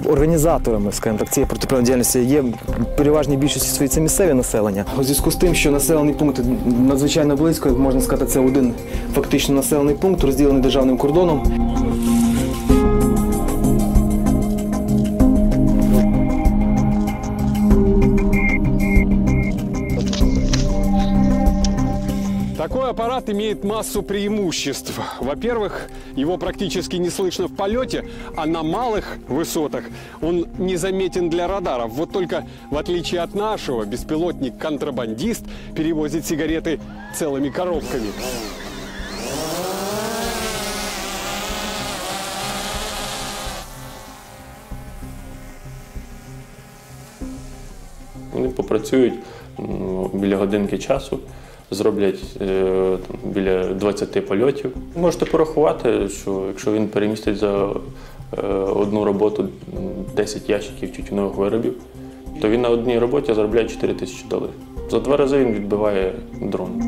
організаторами, скажімо так, цієї протиправної діяльності є в переважній більшості своїй це місцеве населення. У зв'язку з тим, що населений пункт надзвичайно близько, як можна сказати, це один фактично населений пункт, розділений державним кордоном. Такой аппарат имеет массу преимуществ. Во-первых, его практически не слышно в полете, а на малых высотах он незаметен для радаров. Вот только, в отличие от нашего, беспилотник-контрабандист перевозит сигареты целыми коробками. Вони попрацюють біля годинки часу, зроблять біля 20 польотів. Можете порахувати, що якщо він перемістить за одну роботу 10 ящиків тютюнових виробів, то він на одній роботі заробляє $4000. За 2 рази він відбиває дрон.